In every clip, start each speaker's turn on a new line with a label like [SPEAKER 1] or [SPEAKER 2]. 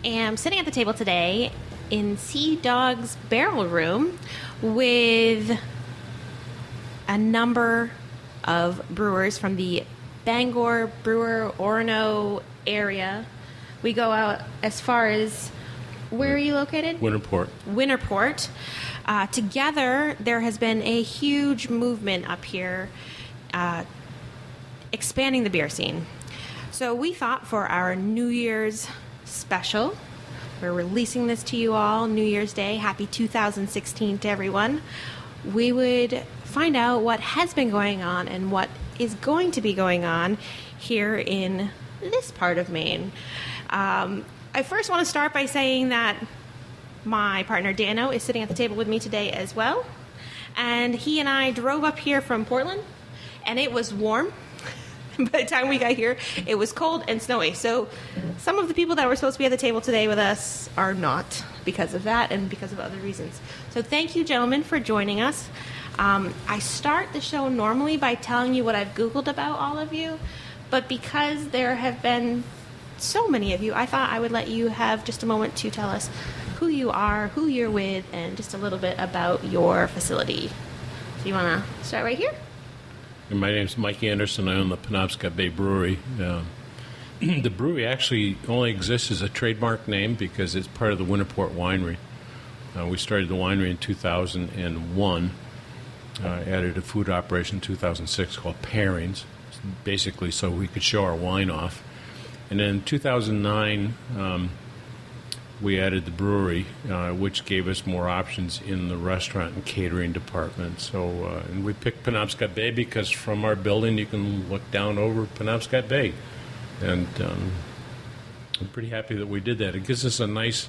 [SPEAKER 1] am sitting at the table today in Sea Dog's barrel room with a number of brewers from the Bangor, Brewer, Orono area. We go out as far as, where are you located?
[SPEAKER 2] Winterport.
[SPEAKER 1] Winterport. Together, there has been a huge movement up here expanding the beer scene. So we thought for our New Year's special, we're releasing this to you all, New Year's Day, happy 2016 to everyone, we would find out what has been going on and what is going to be going on here in this part of Maine. I first want to start by saying that my partner Dano is sitting at the table with me today as well. And he and I drove up here from Portland, and it was warm. By the time we got here, it was cold and snowy. So some of the people that were supposed to be at the table today with us are not because of that and because of other reasons. So thank you, gentlemen, for joining us. I start the show normally by telling you what I've Googled about all of you, but because there have been so many of you, I thought I would let you have just a moment to tell us who you are, who you're with, and just a little bit about your facility. So you want to start right here?
[SPEAKER 2] My name's Mike Anderson. I own the Penobscot Bay Brewery. The brewery actually only exists as a trademark name because it's part of the Winterport Winery. We started the winery in 2001, added a food operation in 2006 called Pairings, basically so we could show our wine off. And then in 2009, we added the brewery, which gave us more options in the restaurant and catering department. So, and we picked Penobscot Bay because from our building you can look down over Penobscot Bay. And I'm pretty happy that we did that. It gives us a nice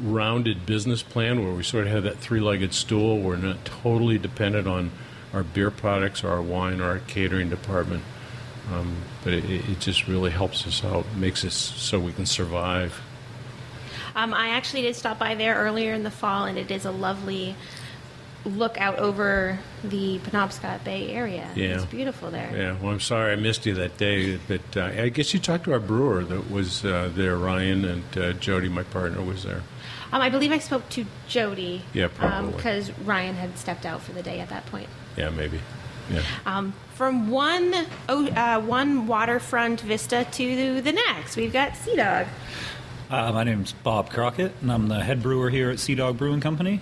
[SPEAKER 2] rounded business plan where we sort of have that three-legged stool. We're not totally dependent on our beer products, or our wine, or our catering department. But it just really helps us out, makes us so we can survive.
[SPEAKER 1] I actually did stop by there earlier in the fall, and it is a lovely look out over the Penobscot Bay area.
[SPEAKER 2] Yeah.
[SPEAKER 1] It's beautiful there.
[SPEAKER 2] Yeah, well, I'm sorry I missed you that day, but I guess you talked to our brewer that was there, Ryan, and Jody, my partner, was there.
[SPEAKER 1] I believe I spoke to Jody.
[SPEAKER 2] Yeah, probably.
[SPEAKER 1] Because Ryan had stepped out for the day at that point.
[SPEAKER 2] Yeah, maybe. Yeah.
[SPEAKER 1] From one waterfront vista to the next, we've got Sea Dog.
[SPEAKER 3] My name's Bob Crockett, and I'm the head brewer here at Sea Dog Brewing Company.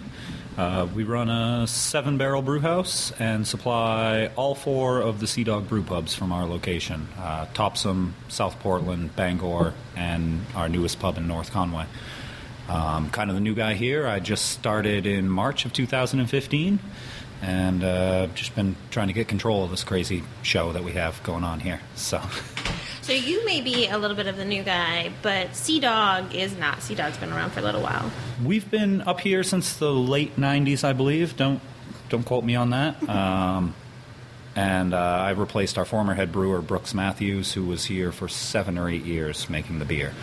[SPEAKER 3] We run a 7-barrel brew house and supply all 4 of the Sea Dog brew pubs from our location, Topsom, South Portland, Bangor, and our newest pub in North Conway. Kind of the new guy here. I just started in March of 2015, and just been trying to get control of this crazy show that we have going on here.
[SPEAKER 1] So you may be a little bit of the new guy, but Sea Dog is not. Sea Dog's been around for a little while.
[SPEAKER 3] We've been up here since the late 90s, I believe. Don't quote me on that. And I replaced our former head brewer, Brooks Matthews, who was here for 7 or 8 years making the beer.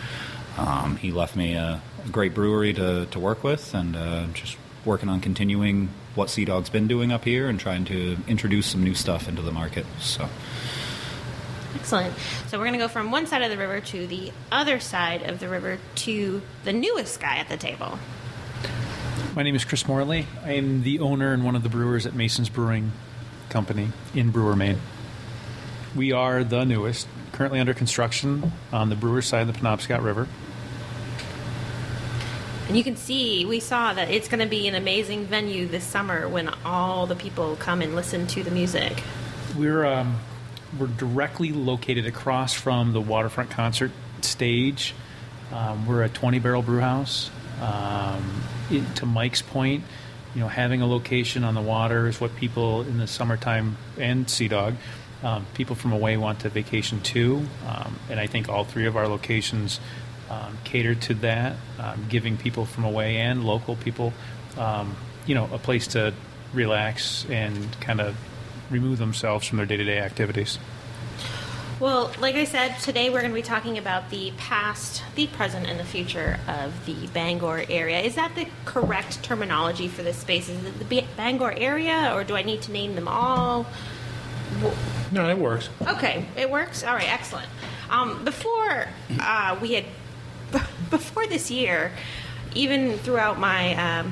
[SPEAKER 3] He left me a great brewery to work with, and just working on continuing what Sea Dog's been doing up here and trying to introduce some new stuff into the market. So.
[SPEAKER 1] Excellent. So we're going to go from one side of the river to the other side of the river to the newest guy at the table.
[SPEAKER 4] My name is Chris Morley. I am the owner and one of the brewers at Mason's Brewing Company in Brewer, Maine. We are the newest, currently under construction on the brewer side of the Penobscot River.
[SPEAKER 1] And you can see, we saw that it's going to be an amazing venue this summer when all the people come and listen to the music.
[SPEAKER 4] We're directly located across from the waterfront concert stage. We're a 20-barrel brew house. To Mike's point, having a location on the water is what people in the summertime, and Sea Dog, people from away want to vacation to. And I think all 3 of our locations cater to that, giving people from away and local people, a place to relax and kind of remove themselves from their day-to-day activities.
[SPEAKER 1] Well, like I said, today we're going to be talking about the past, the present, and the future of the Bangor area. Is that the correct terminology for this space? Is it the Bangor area, or do I need to name them all?
[SPEAKER 2] No, it works.
[SPEAKER 1] Okay, it works? All right, excellent. Before we had before this year, even throughout my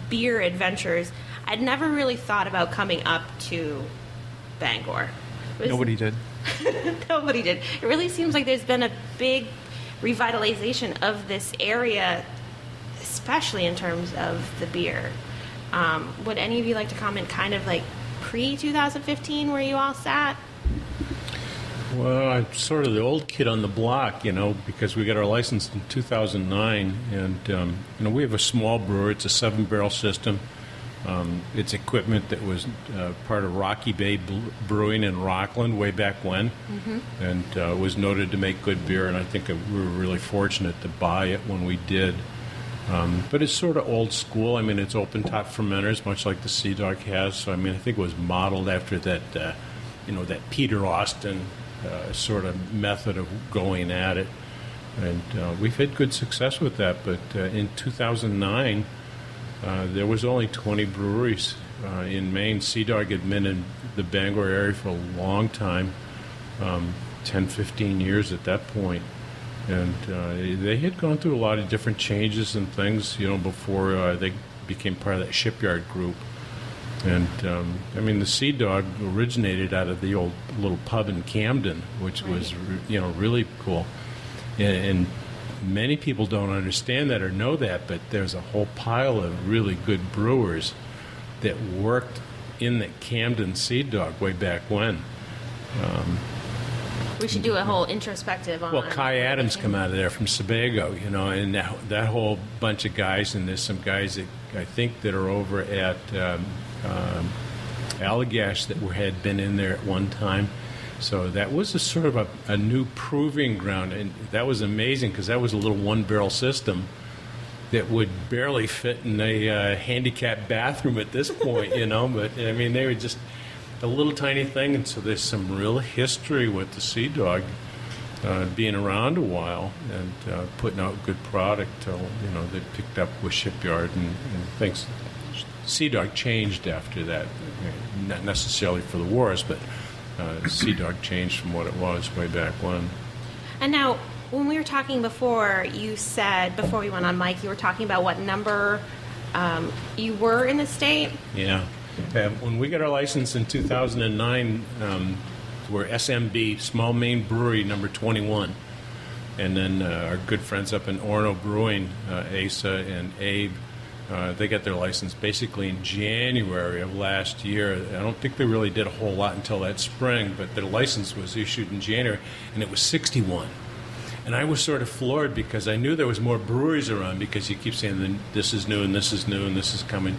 [SPEAKER 1] beer adventures, I'd never really thought about coming up to Bangor.
[SPEAKER 4] Nobody did.
[SPEAKER 1] Nobody did. It really seems like there's been a big revitalization of this area, especially in terms of the beer. Would any of you like to comment kind of like pre-2015 where you all sat?
[SPEAKER 2] Well, I'm sort of the old kid on the block, because we got our license in 2009, and we have a small brewer. It's a 7-barrel system. It's equipment that was part of Rocky Bay Brewing in Rockland way back when, and was noted to make good beer, and I think we were really fortunate to buy it when we did. But it's sort of old school. I mean, it's open-top fermenters, much like the Sea Dog has. So, I mean, I think it was modeled after that, that Peter Austin sort of method of going at it. And we've had good success with that. But in 2009, there was only 20 breweries in Maine. Sea Dog had been in the Bangor area for a long time, 10, 15 years at that point. And they had gone through a lot of different changes and things, before they became part of that shipyard group. And, the Sea Dog originated out of the old little pub in Camden, which was, really cool. And many people don't understand that or know that, but there's a whole pile of really good brewers that worked in the Camden Sea Dog way back when.
[SPEAKER 1] We should do a whole introspective on...
[SPEAKER 2] Well, Kai Adams come out of there from Sebago, and that whole bunch of guys, and there's some guys that I think that are over at Allagash that had been in there at one time. So that was a sort of a new proving ground, and that was amazing because that was a little 1-barrel system that would barely fit in a handicapped bathroom at this point, But, they were just a little tiny thing, and so there's some real history with the Sea Dog being around a while and putting out good product till, they picked up with Shipyard and things. Sea Dog changed after that, not necessarily for the wars, but Sea Dog changed from what it was way back when. And
[SPEAKER 1] now, when we were talking before, you said, before we went on mic, you were talking about what number you were in the state?
[SPEAKER 2] Yeah. When we got our license in 2009, we're SMB, Small Maine Brewery, number 21. And then our good friends up in Orono Brewing, Asa and Abe, they got their license basically in January of last year. I don't think they really did a whole lot until that spring, but their license was issued in January, and it was 61. And I was sort of floored because I knew there was more breweries around because you keep saying this is new and this is new and this is coming.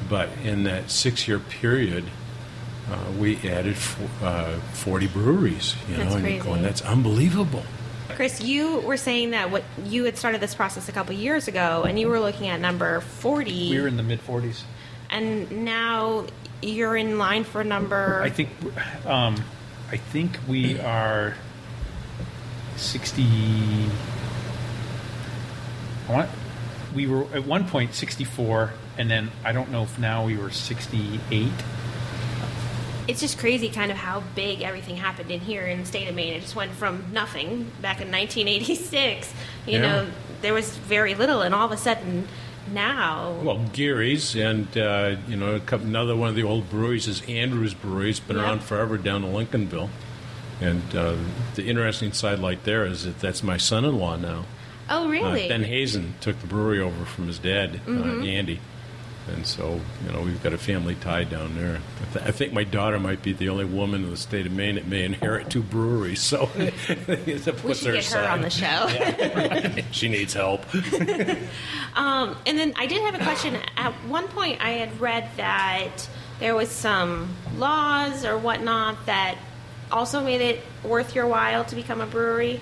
[SPEAKER 2] But in that 6-year period, we added 40 breweries.
[SPEAKER 1] That's
[SPEAKER 2] and
[SPEAKER 1] crazy.
[SPEAKER 2] You're going, that's unbelievable.
[SPEAKER 1] Chris, you were saying that you had started this process a couple years ago, and you were looking at number 40.
[SPEAKER 4] We were in the mid-40s.
[SPEAKER 1] And now you're in line for number...
[SPEAKER 4] I think we are 60... We were at one point 64, and then I don't know if now we were 68.
[SPEAKER 1] It's just crazy kind of how big everything happened in here in the state of Maine. It just went from nothing back in 1986. There was very little, and all of a sudden now...
[SPEAKER 2] Well, Geary's and, another one of the old breweries is Andrews Brewery. It's been around forever down in Lincolnville. And the interesting sidelight there is that that's my son-in-law now.
[SPEAKER 1] Oh, really?
[SPEAKER 2] Ben Hazen took the brewery over from his dad, Andy. And so, we've got a family tie down there. I think my daughter might be the only woman in the state of Maine that may inherit 2 breweries. So
[SPEAKER 1] we should get her on the show.
[SPEAKER 2] Yeah. She needs help.
[SPEAKER 1] And then I did have a question. At one point, I had read that there was some laws or whatnot that also made it worth your while to become a brewery.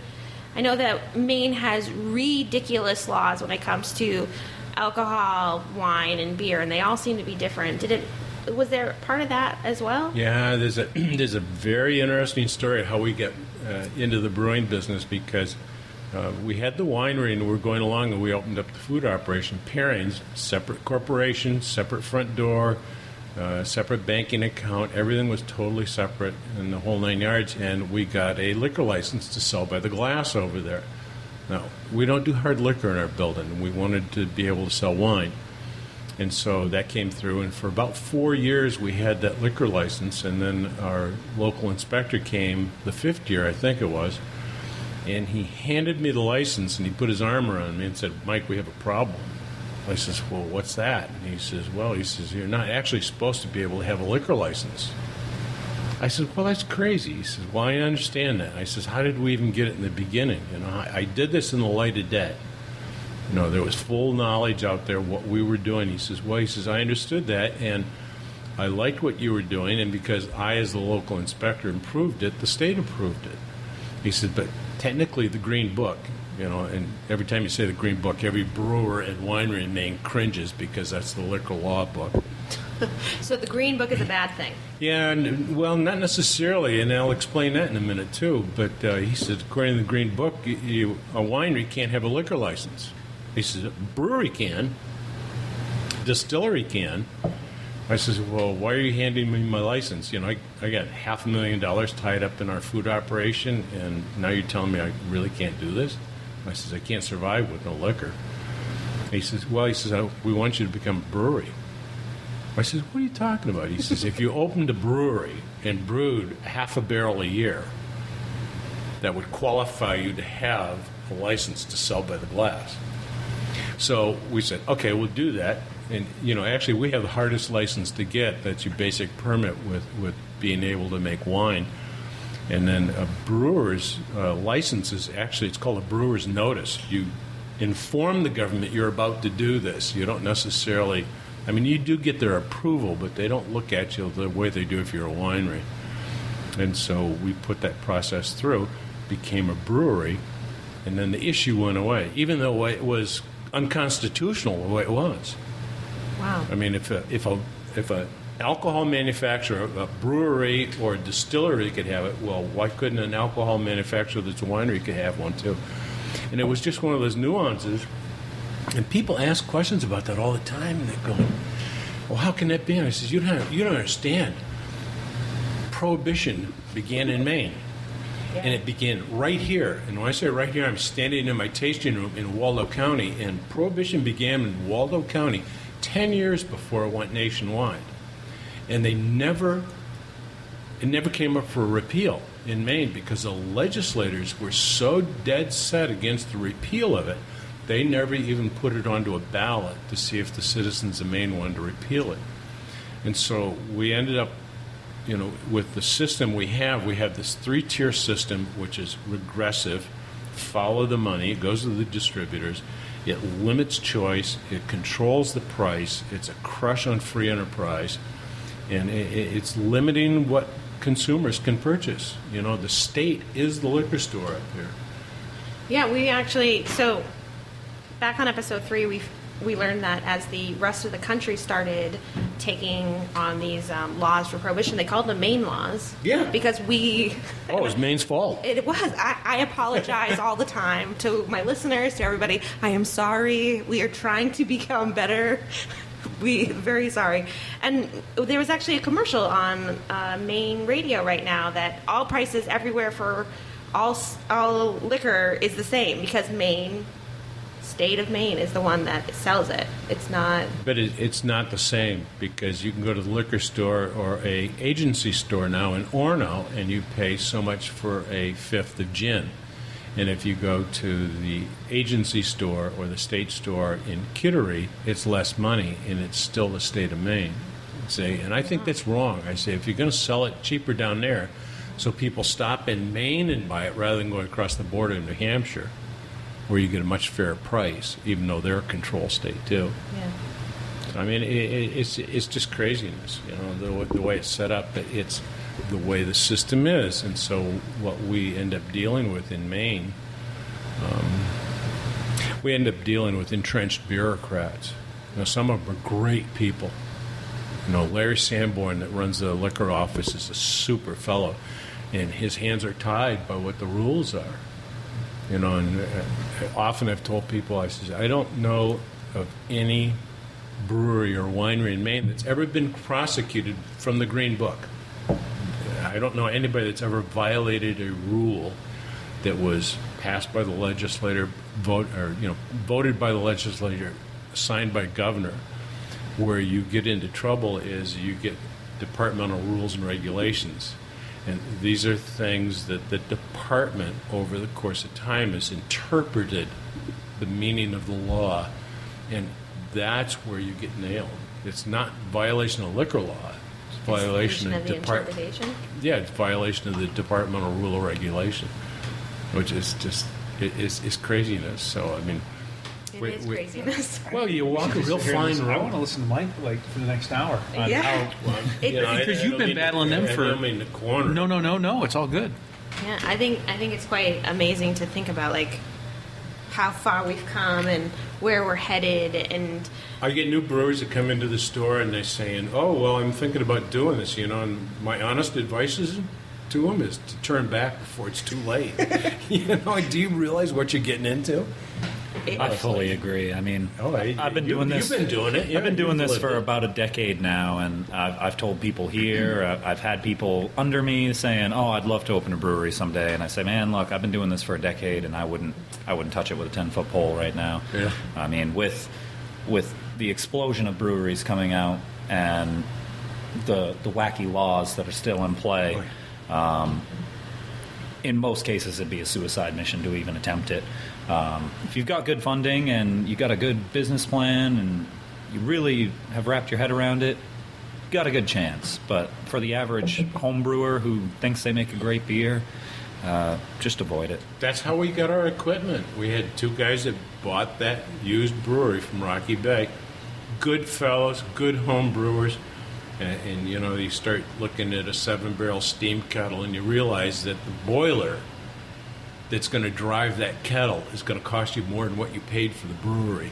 [SPEAKER 1] I know that Maine has ridiculous laws when it comes to alcohol, wine, and beer, and they all seem to be different. Was there part of that as well?
[SPEAKER 2] Yeah, there's a very interesting story of how we get into the brewing business because we had the winery and we were going along and we opened up the food operation. Pairings, separate corporation, separate front door, separate banking account. Everything was totally separate in the whole 9 yards, and we got a liquor license to sell by the glass over there. Now, we don't do hard liquor in our building. We wanted to be able to sell wine. And so that came through, and for about 4 years we had that liquor license, and then our local inspector came the 5th year, I think it was, and he handed me the license, and he put his arm around me and said, "Mike, we have a problem." I says, "Well, what's that?" And he says, "You're not actually supposed to be able to have a liquor license." I said, "Well, that's crazy." He says, "Well, I understand that." I says, "How did we even get it in the beginning? I did this in the light of day. There was full knowledge out there what we were doing." He says, "I understood that, and I liked what you were doing, and because I, as the local inspector, approved it, the state approved it." He said, "But technically the Green Book, and every time you say the Green Book, every brewer and winery in Maine cringes because that's the liquor law book."
[SPEAKER 1] So the Green Book is a bad thing.
[SPEAKER 2] Yeah, well, not necessarily, and I'll explain that in a minute too. But he said, according to the Green Book, a winery can't have a liquor license. He says, a brewery can, distillery can. I says, "Well, why are you handing me my license? I got $500,000 tied up in our food operation, and now you're telling me I really can't do this?" I says, "I can't survive with no liquor." He says, "We want you to become a brewery." I says, "What are you talking about?" He says, "If you opened a brewery and brewed half a barrel a year, that would qualify you to have a license to sell by the glass." So we said, "Okay, we'll do that." And, actually we have the hardest license to get. That's your basic permit with being able to make wine. And then a brewer's license is actually, it's called a brewer's notice. You inform the government you're about to do this. You don't necessarily, you do get their approval, but they don't look at you the way they do if you're a winery. And so we put that process through, became a brewery, and then the issue went away, even though it was unconstitutional the way it was.
[SPEAKER 1] Wow.
[SPEAKER 2] If a alcohol manufacturer, a brewery or a distillery could have it, well, why couldn't an alcohol manufacturer that's a winery could have one too? And it was just one of those nuances. And people ask questions about that all the time, and they go, "Well, how can that be?" And I says, you don't understand. Prohibition began in Maine.
[SPEAKER 1] Yeah.
[SPEAKER 2] And it began right here. And when I say right here, I'm standing in my tasting room in Waldo County, and Prohibition began in Waldo County 10 years before it went nationwide. And it never came up for a repeal in Maine because the legislators were so dead set against the repeal of it, they never even put it onto a ballot to see if the citizens of Maine wanted to repeal it. And so we ended up, with the system we have this 3-tier system, which is regressive, follow the money, it goes to the distributors, it limits choice, it controls the price, it's a crush on free enterprise, and it's limiting what consumers can purchase. The state is the liquor store up here.
[SPEAKER 1] Yeah, we actually, so back on episode 3, we learned that as the rest of the country started taking on these laws for prohibition, they called them Maine laws.
[SPEAKER 2] Yeah.
[SPEAKER 1] Because
[SPEAKER 2] it was Maine's fault.
[SPEAKER 1] It was. I apologize all the time to my listeners, to everybody. I am sorry. We are trying to become better. Very sorry. And there was actually a commercial on Maine radio right now that all prices everywhere for all liquor is the same because state of Maine is the one that sells it. It's not.
[SPEAKER 2] But it's not the same because you can go to the liquor store or a agency store now in Orono and you pay so much for a fifth of gin. And if you go to the agency store or the state store in Kittery, it's less money and it's still the state of Maine. And I think that's wrong. I say if you're going to sell it cheaper down there so people stop in Maine and buy it rather than going across the border to New Hampshire, where you get a much fairer price, even though they're a control state too.
[SPEAKER 1] Yeah.
[SPEAKER 2] It's just craziness, the way it's set up. It's the way the system is, and so what we end up dealing with in Maine, we end up dealing with entrenched bureaucrats. Some of them are great people. Larry Sanborn that runs the liquor office is a super fellow, and his hands are tied by what the rules are. And often I've told people, I says, I don't know of any brewery or winery in Maine that's ever been prosecuted from the Green Book. I don't know anybody that's ever violated a rule that was passed by the legislature, voted by the legislature, signed by governor. Where you get into trouble is you get departmental rules and regulations. And these are things that the department, over the course of time, has interpreted the meaning of the law. And that's where you get nailed. It's not violation of liquor law. It's violation of
[SPEAKER 1] the interpretation?
[SPEAKER 2] Yeah, it's violation of the departmental rule or regulation, which is just, it's craziness. So, I mean...
[SPEAKER 1] It is craziness.
[SPEAKER 2] Well, you walk a real fine
[SPEAKER 4] I
[SPEAKER 2] road.
[SPEAKER 4] want to listen to Mike for the next hour. On
[SPEAKER 1] Yeah.
[SPEAKER 4] How,
[SPEAKER 1] Because
[SPEAKER 4] you've been battling them for.
[SPEAKER 2] I don't mean the corner.
[SPEAKER 4] No. It's all good.
[SPEAKER 1] Yeah, I think it's quite amazing to think about how far we've come and where we're headed. And
[SPEAKER 2] I get new brewers that come into the store and they're saying, "Oh, well, I'm thinking about doing this," And my honest advice to them is to turn back before it's too late. Do you realize what you're getting into?
[SPEAKER 3] I fully agree. I mean, I've been doing this.
[SPEAKER 2] You've been doing it. Yeah,
[SPEAKER 3] I've been doing this for about a decade now, and I've told people here, I've had people under me saying, "Oh, I'd love to open a brewery someday," and I say, "Man, look, I've been doing this for a decade, and I wouldn't touch it with a 10-foot pole right now."
[SPEAKER 2] Yeah.
[SPEAKER 3] I mean, with the explosion of breweries coming out and the wacky laws that are still in play. In most cases, it'd be a suicide mission to even attempt it. If you've got good funding and you've got a good business plan and you really have wrapped your head around it, you got a good chance. But for the average home brewer who thinks they make a great beer, just avoid it.
[SPEAKER 2] That's how we got our equipment. We had two guys that bought that used brewery from Rocky Bay. Good fellows, good home brewers. And you start looking at a 7-barrel steam kettle and you realize that the boiler that's going to drive that kettle is going to cost you more than what you paid for the brewery.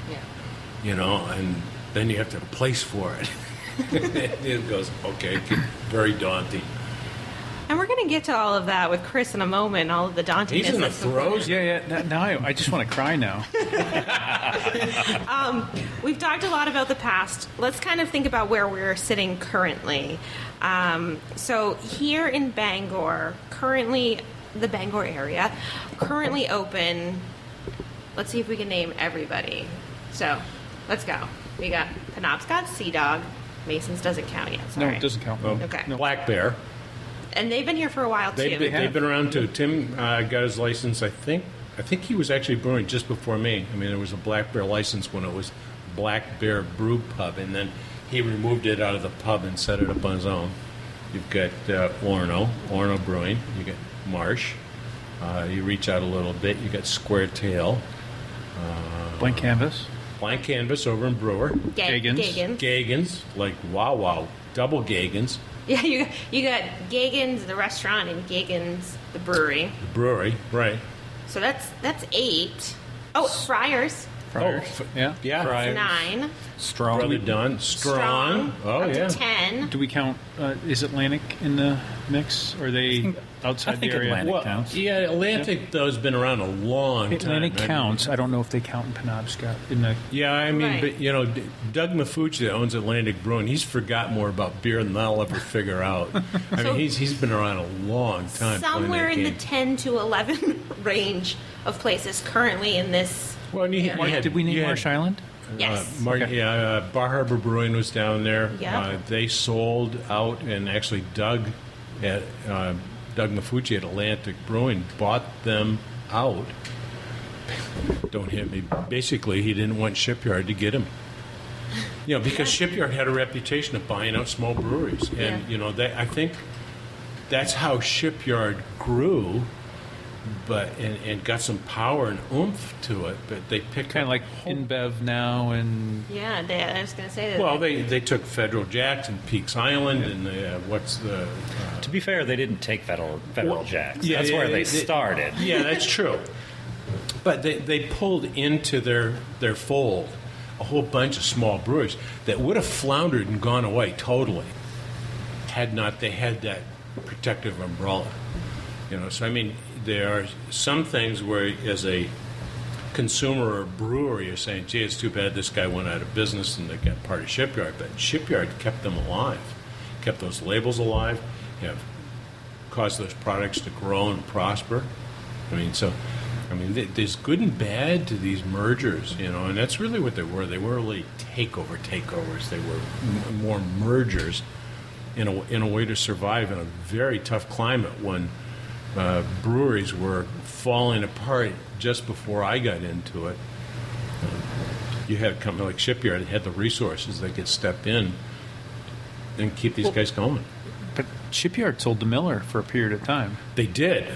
[SPEAKER 1] yeah.
[SPEAKER 2] And then you have to have a place for it. It goes, okay, very daunting.
[SPEAKER 1] And we're going to get to all of that with Chris in a moment, all of the dauntingness.
[SPEAKER 2] He's in the
[SPEAKER 1] that's
[SPEAKER 2] throes.
[SPEAKER 4] Yeah. Now I just want to cry now.
[SPEAKER 1] We've talked a lot about the past. Let's kind of think about where we're sitting currently. So here in Bangor, currently, the Bangor area, currently open. Let's see if we can name everybody. So let's go. We got Penobscot, Sea Dog. Mason's doesn't count yet.
[SPEAKER 4] No,
[SPEAKER 1] Sorry.
[SPEAKER 4] it doesn't count.
[SPEAKER 1] Okay.
[SPEAKER 4] No.
[SPEAKER 2] Black Bear.
[SPEAKER 1] And they've been here for a while, too.
[SPEAKER 2] They've been around too. Tim got his license, I think he was actually brewing just before me. I mean, there was a Black Bear license when it was Black Bear Brew Pub, and then he removed it out of the pub and set it up on his own. You've got Orno Brewing. You got Marsh. You reach out a little bit. You got Square Tail.
[SPEAKER 4] Blank Canvas.
[SPEAKER 2] Blank Canvas over in Brewer.
[SPEAKER 4] Gagans.
[SPEAKER 2] Gagans, like wow, double Gagans.
[SPEAKER 1] Yeah, you got Gagans, the restaurant, and Gagans, the brewery.
[SPEAKER 2] The brewery, right.
[SPEAKER 1] So that's 8. Oh, Friars.
[SPEAKER 4] Friars.
[SPEAKER 2] Yeah.
[SPEAKER 3] Friars.
[SPEAKER 1] 9.
[SPEAKER 3] Strong.
[SPEAKER 2] Brother Dunn. Strong. Oh,
[SPEAKER 1] up
[SPEAKER 2] yeah.
[SPEAKER 1] to 10.
[SPEAKER 4] Do we count? Is Atlantic in the mix? Or are they outside
[SPEAKER 3] I think
[SPEAKER 4] the area?
[SPEAKER 3] Atlantic counts.
[SPEAKER 2] Yeah, Atlantic, though, has been around a long
[SPEAKER 4] Atlantic
[SPEAKER 2] time.
[SPEAKER 4] counts. I don't know if they count in Penobscot. In the
[SPEAKER 2] Yeah, I mean,
[SPEAKER 1] Right.
[SPEAKER 2] but, Doug Mafucci that owns Atlantic Brewing, he's forgot more about beer than I'll ever figure out. I
[SPEAKER 1] So-
[SPEAKER 2] mean, he's been around a long time. playing
[SPEAKER 1] Somewhere
[SPEAKER 2] that
[SPEAKER 1] in the
[SPEAKER 2] game.
[SPEAKER 1] 10 to 11 range of places currently in this.
[SPEAKER 2] Well, and you had-
[SPEAKER 4] did we name
[SPEAKER 2] you had,
[SPEAKER 4] Marsh Island?
[SPEAKER 1] Yes.
[SPEAKER 4] Okay.
[SPEAKER 2] Bar Harbor Brewing was down there.
[SPEAKER 1] Yeah.
[SPEAKER 2] They sold out, and actually Doug Mafucci at Atlantic Brewing bought them out. Don't hit me. Basically, he didn't want Shipyard to get him. Because Shipyard had a reputation of buying out small breweries, and I think that's how Shipyard grew. And got some power and oomph to it, but they picked
[SPEAKER 4] Kind of
[SPEAKER 2] up
[SPEAKER 4] like InBev now, and
[SPEAKER 1] Yeah, I was going to say that.
[SPEAKER 2] Well, they took Federal Jacks and Peaks Island, and what's the?
[SPEAKER 3] To be fair, they didn't take federal jacks.
[SPEAKER 2] Yeah,
[SPEAKER 3] That's
[SPEAKER 2] yeah,
[SPEAKER 3] where they
[SPEAKER 2] they-
[SPEAKER 3] started.
[SPEAKER 2] Yeah, that's true. But they pulled into their fold a whole bunch of small breweries that would have floundered and gone away totally had not they had that protective umbrella. So I mean, there are some things where, as a consumer or brewery, you're saying, "Gee, it's too bad this guy went out of business and they got part of Shipyard." But Shipyard kept them alive, kept those labels alive, caused those products to grow and prosper. I mean, there's good and bad to these mergers, and that's really what they were. They were really takeovers. They were more mergers in a way to survive in a very tough climate when breweries were falling apart just before I got into it. You had a company like Shipyard that had the resources that could step in and keep these guys going.
[SPEAKER 4] But Shipyard sold to Miller for a period of time.
[SPEAKER 2] They did.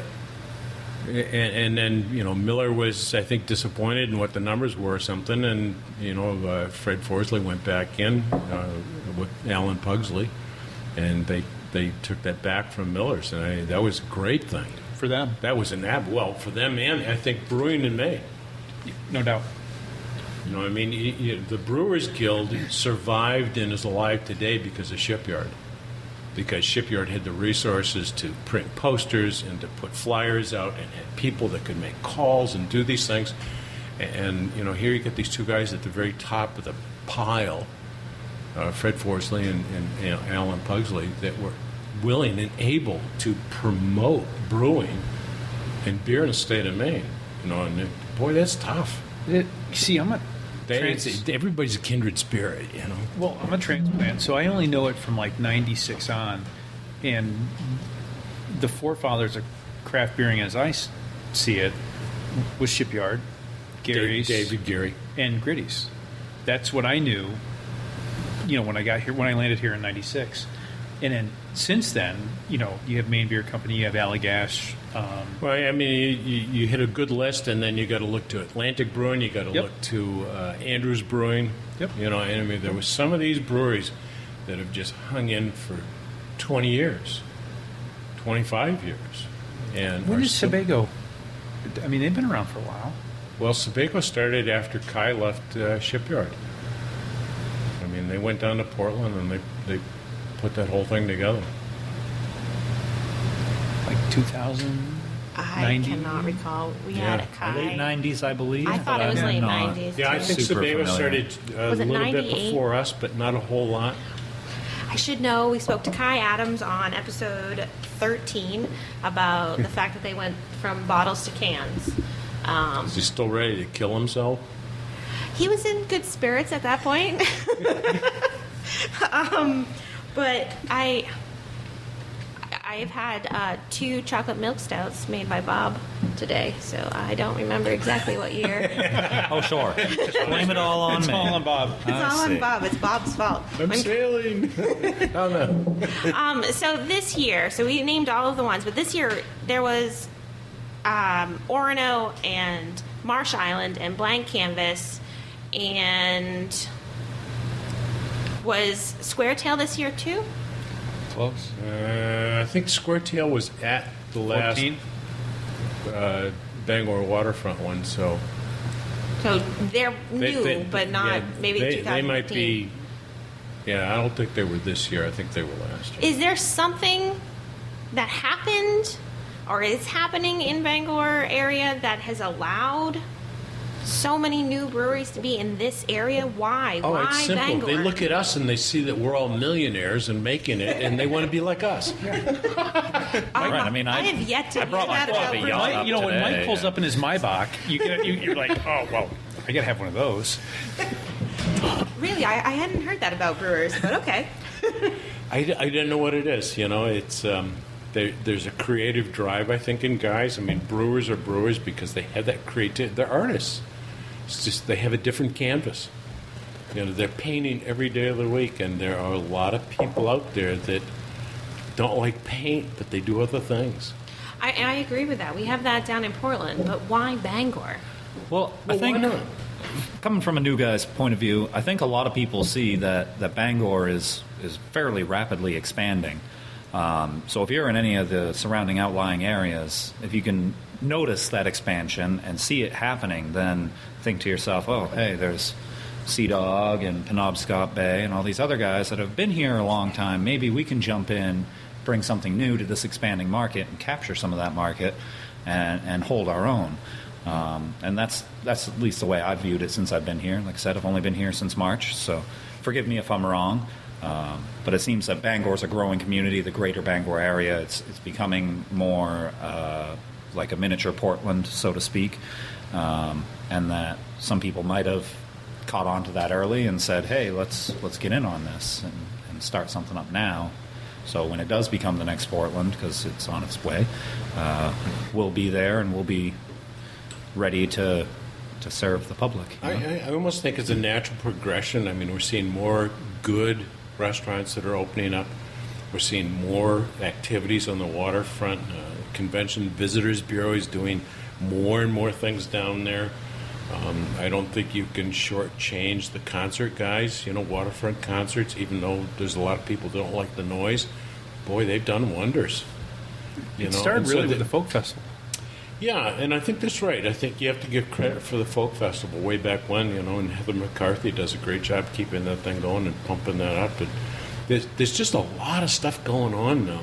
[SPEAKER 2] And then, Miller was, I think, disappointed in what the numbers were or something, and, Fred Forsley went back in with Alan Pugsley, and they took that back from Miller's, and that was a great thing.
[SPEAKER 4] For them.
[SPEAKER 2] That was for them and, I think, Brewing in Maine.
[SPEAKER 4] No doubt.
[SPEAKER 2] The Brewers Guild survived and is alive today because of Shipyard. Because Shipyard had the resources to print posters and to put flyers out and had people that could make calls and do these things. And here you get these two guys at the very top of the pile, Fred Forsley and Alan Pugsley, that were willing and able to promote brewing and beer in the state of Maine. And boy, that's tough. Everybody's a kindred spirit,
[SPEAKER 4] Well, I'm a transplant, so I only know it from like 96 on. And the forefathers of craft beering, as I see it, was Shipyard, Gary's,
[SPEAKER 2] David Gary,
[SPEAKER 4] and Gritty's. That's what I knew, when I got here, when I landed here in 96. And then since then, you have Maine Beer Company, you have Allagash.
[SPEAKER 2] You hit a good list, and then you got to look to Atlantic Brewing, you got to look to Andrews Brewing.
[SPEAKER 4] Yep.
[SPEAKER 2] There was some of these breweries that have just hung in for 20 years, 25 years. And
[SPEAKER 4] when did Sebago? They've been around for a while.
[SPEAKER 2] Well, Sebago started after Kai left Shipyard. They went down to Portland and they put that whole thing together.
[SPEAKER 4] Like 2000?
[SPEAKER 1] I cannot recall. We had a Kai.
[SPEAKER 3] Late 90s, I believe.
[SPEAKER 1] I thought it was late 90s.
[SPEAKER 2] Yeah, I think Sebago started a little bit before us, but not a whole lot.
[SPEAKER 1] I should know. We spoke to Kai Adams on episode 13 about the fact that they went from bottles to cans.
[SPEAKER 2] Is he still ready to kill himself?
[SPEAKER 1] He was in good spirits at that point. But I've had 2 chocolate milk stouts made by Bob today, so I don't remember exactly what year.
[SPEAKER 3] Oh, sure. Just blame it all on me.
[SPEAKER 4] It's all on Bob.
[SPEAKER 1] It's all on Bob. It's Bob's fault.
[SPEAKER 2] I'm sailing. Oh, no.
[SPEAKER 1] So this year, we named all of the ones, but this year there was Orono and Marsh Island and Blank Canvas, and was Squaretail this year too?
[SPEAKER 4] Close.
[SPEAKER 2] I think Squaretail was at the last Bangor waterfront one, so
[SPEAKER 1] they're new, but not maybe 2015.
[SPEAKER 2] They might be. Yeah, I don't think they were this year. I think they were last year.
[SPEAKER 1] Is there something that happened or is happening in Bangor area that has allowed so many new breweries to be in this area? Why?
[SPEAKER 2] Oh,
[SPEAKER 1] Why
[SPEAKER 2] it's simple.
[SPEAKER 1] Bangor?
[SPEAKER 2] They look at us and they see that we're all millionaires and making it, and they want to be like us.
[SPEAKER 3] Right. I
[SPEAKER 1] have yet to
[SPEAKER 3] I brought
[SPEAKER 1] hear
[SPEAKER 3] my
[SPEAKER 1] that about
[SPEAKER 3] coffee
[SPEAKER 1] breweries.
[SPEAKER 3] up
[SPEAKER 4] When
[SPEAKER 3] today,
[SPEAKER 4] Mike pulls up in his Maybach, you're like, oh, well, I got to have one of those.
[SPEAKER 1] Really, I hadn't heard that about brewers, but okay.
[SPEAKER 2] I didn't know what it is. It's there's a creative drive, I think, in guys. Brewers are brewers because they have that creativity. They're artists. It's just they have a different canvas. They're painting every day of the week, and there are a lot of people out there that don't like paint, but they do other things.
[SPEAKER 1] I agree with that. We have that down in Portland, but why Bangor?
[SPEAKER 3] Well, I think,
[SPEAKER 2] why not?
[SPEAKER 3] coming from a new guy's point of view, I think a lot of people see that Bangor is fairly rapidly expanding. So if you're in any of the surrounding outlying areas, if you can notice that expansion and see it happening, then think to yourself, oh, hey, there's Sea Dog and Penobscot Bay and all these other guys that have been here a long time. Maybe we can jump in, bring something new to this expanding market and capture some of that market and hold our own. And that's at least the way I've viewed it since I've been here. Like I said, I've only been here since March, so forgive me if I'm wrong. But it seems that Bangor's a growing community, the greater Bangor area. It's becoming more like a miniature Portland, so to speak, and that some people might have caught on to that early and said, hey, let's get in on this and start something up now. So when it does become the next Portland, because it's on its way, we'll be there and we'll be ready to serve the public. You know?
[SPEAKER 2] I almost think it's a natural progression. I mean, we're seeing more good restaurants that are opening up. We're seeing more activities on the waterfront. Convention Visitors Bureau is doing more and more things down there. I don't think you can shortchange the concert guys, waterfront concerts, even though there's a lot of people that don't like the noise. Boy, they've done wonders.
[SPEAKER 4] It started really with the folk festival.
[SPEAKER 2] Yeah, and I think that's right. I think you have to give credit for the folk festival way back when, and Heather McCarthy does a great job keeping that thing going and pumping that up. And there's just a lot of stuff going on now.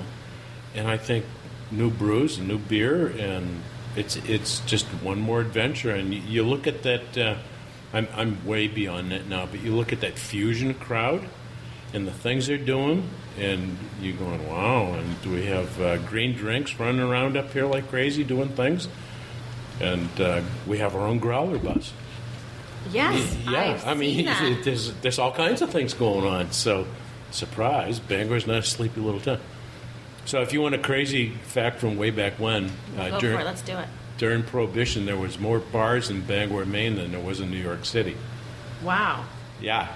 [SPEAKER 2] And I think new brews and new beer, and it's just one more adventure. And you look at that, I'm way beyond that now, but you look at that fusion crowd and the things they're doing, and you're going, wow, and do we have green drinks running around up here like crazy doing things? And we have our own growler bus.
[SPEAKER 1] Yes,
[SPEAKER 2] Yeah,
[SPEAKER 1] I've seen that.
[SPEAKER 2] there's all kinds of things going on. So, surprise, Bangor's not a sleepy little town. So if you want a crazy fact from way back when,
[SPEAKER 1] Go for it, let's do it.
[SPEAKER 2] during Prohibition, there was more bars in Bangor, Maine than there was in New York City.
[SPEAKER 1] Wow.
[SPEAKER 2] Yeah,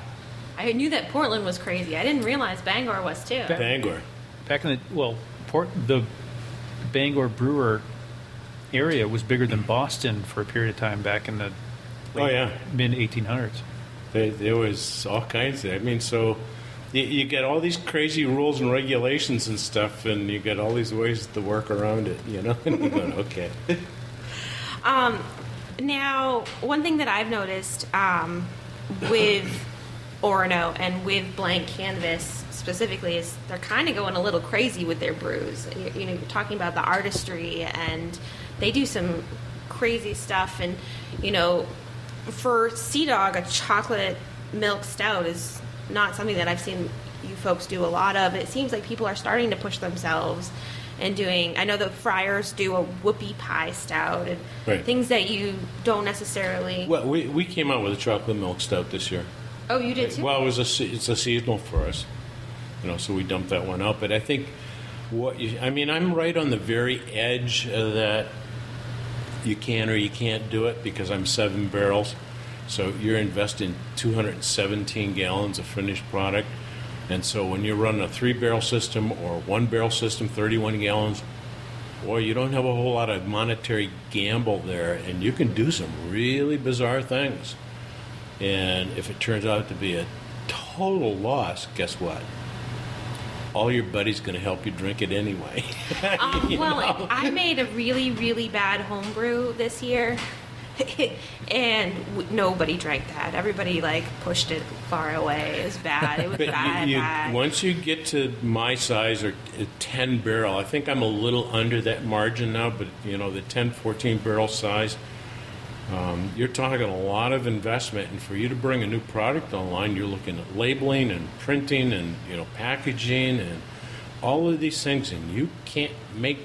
[SPEAKER 1] I knew that Portland was crazy. I didn't realize Bangor was too.
[SPEAKER 2] Bangor.
[SPEAKER 4] Back in the Bangor brewer area was bigger than Boston for a period of time back in the mid 1800s.
[SPEAKER 2] There was all kinds of, so you get all these crazy rules and regulations and stuff, and you get all these ways to work around it, and you're going, okay.
[SPEAKER 1] Now, one thing that I've noticed with Orono and with Blank Canvas specifically is they're kind of going a little crazy with their brews. You're talking about the artistry, and they do some crazy stuff. And, for Sea Dog, a chocolate milk stout is not something that I've seen you folks do a lot of. It seems like people are starting to push themselves and doing, I know the Friars do a whoopie pie stout and
[SPEAKER 2] Right.
[SPEAKER 1] things that you don't necessarily.
[SPEAKER 2] Well, we came out with a chocolate milk stout this year.
[SPEAKER 1] Oh, you did too?
[SPEAKER 2] Well, it's a seasonal for us, so we dumped that one out. But I think I'm right on the very edge of that. You can or you can't do it because I'm 7 barrels. So you're investing 217 gallons of finished product. And so when you're running a 3-barrel system or 1-barrel system, 31 gallons, boy, you don't have a whole lot of monetary gamble there, and you can do some really bizarre things. And if it turns out to be a total loss, guess what? All your buddies going to help you drink it anyway.
[SPEAKER 1] I made a really, really bad homebrew this year, and nobody drank that. Everybody pushed it far away. It was bad. It was
[SPEAKER 2] But
[SPEAKER 1] bad.
[SPEAKER 2] once you get to my size or a 10 barrel, I think I'm a little under that margin now, but the 10, 14 barrel size, you're talking a lot of investment, and for you to bring a new product online, you're looking at labeling and printing and packaging and all of these things, and you can't make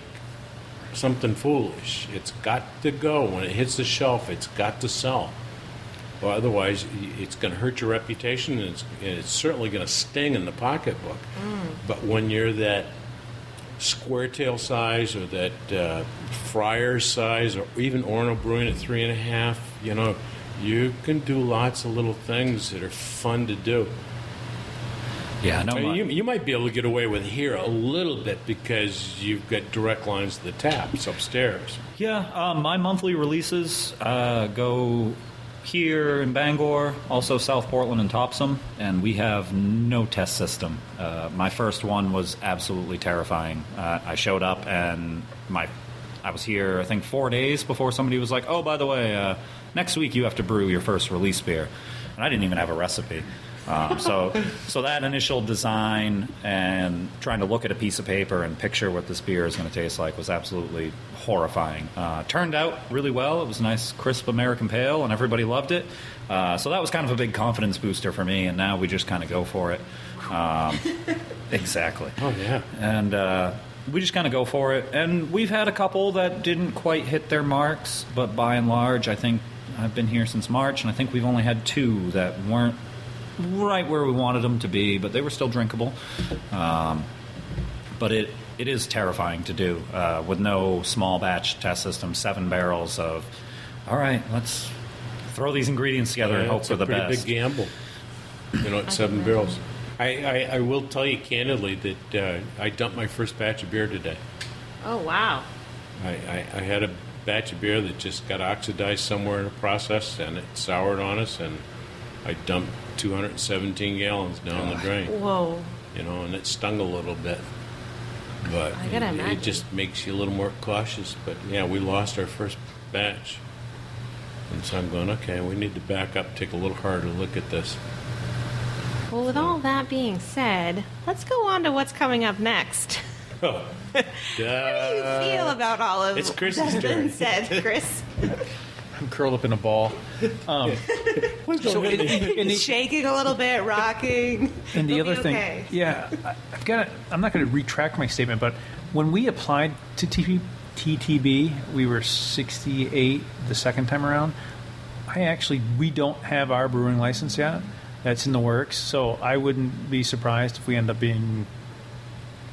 [SPEAKER 2] something foolish. It's got to go. When it hits the shelf, it's got to sell. Well, otherwise, it's going to hurt your reputation, and it's certainly going to sting in the pocketbook. But when you're that square tail size or that Friars size or even Orono Brewing at 3.5, you can do lots of little things that are fun to do.
[SPEAKER 3] Yeah, no.
[SPEAKER 2] You might be able to get away with here a little bit because you've got direct lines to the taps upstairs.
[SPEAKER 3] Yeah, my monthly releases go here in Bangor, also South Portland and Topsom, and we have no test system. My first one was absolutely terrifying. I showed up and I was here, I think, 4 days before somebody was like, oh, by the way, next week you have to brew your first release beer. And I didn't even have a recipe. So that initial design and trying to look at a piece of paper and picture what this beer is going to taste like was absolutely horrifying. Turned out really well. It was a nice, crisp American pale, and everybody loved it. So that was kind of a big confidence booster for me, and now we just kind of go for it. Exactly.
[SPEAKER 2] Oh, yeah.
[SPEAKER 3] And we just kind of go for it. And we've had a couple that didn't quite hit their marks, but by and large, I think I've been here since March, and I think we've only had 2 that weren't right where we wanted them to be, but they were still drinkable. But it is terrifying to do with no small batch test system, 7 barrels of, all right, let's throw these ingredients together and hope for the best.
[SPEAKER 2] It's a pretty big gamble, at 7 barrels. I will tell you candidly that I dumped my first batch of beer today.
[SPEAKER 1] Oh, wow.
[SPEAKER 2] I had a batch of beer that just got oxidized somewhere in the process, and it soured on us, and I dumped 217 gallons down the drain.
[SPEAKER 1] Whoa.
[SPEAKER 2] And it stung a little bit. But
[SPEAKER 1] I gotta imagine.
[SPEAKER 2] it just makes you a little more cautious. But, yeah, we lost our first batch. And so I'm going, okay, we need to back up, take a little harder look at this.
[SPEAKER 1] Well, with all that being said, let's go on to what's coming up next.
[SPEAKER 2] Oh,
[SPEAKER 1] How do you feel about all of
[SPEAKER 2] It's Chris's
[SPEAKER 1] that's been
[SPEAKER 2] turn.
[SPEAKER 1] said, Chris?
[SPEAKER 4] I'm curled up in a ball. So
[SPEAKER 1] He's shaking a little bit, rocking.
[SPEAKER 4] And the
[SPEAKER 1] It'll
[SPEAKER 4] other
[SPEAKER 1] be
[SPEAKER 4] thing,
[SPEAKER 1] okay.
[SPEAKER 4] I'm not going to retract my statement, but when we applied to TTB, we were 68 the second time around. We don't have our brewing license yet. That's in the works. So I wouldn't be surprised if we end up being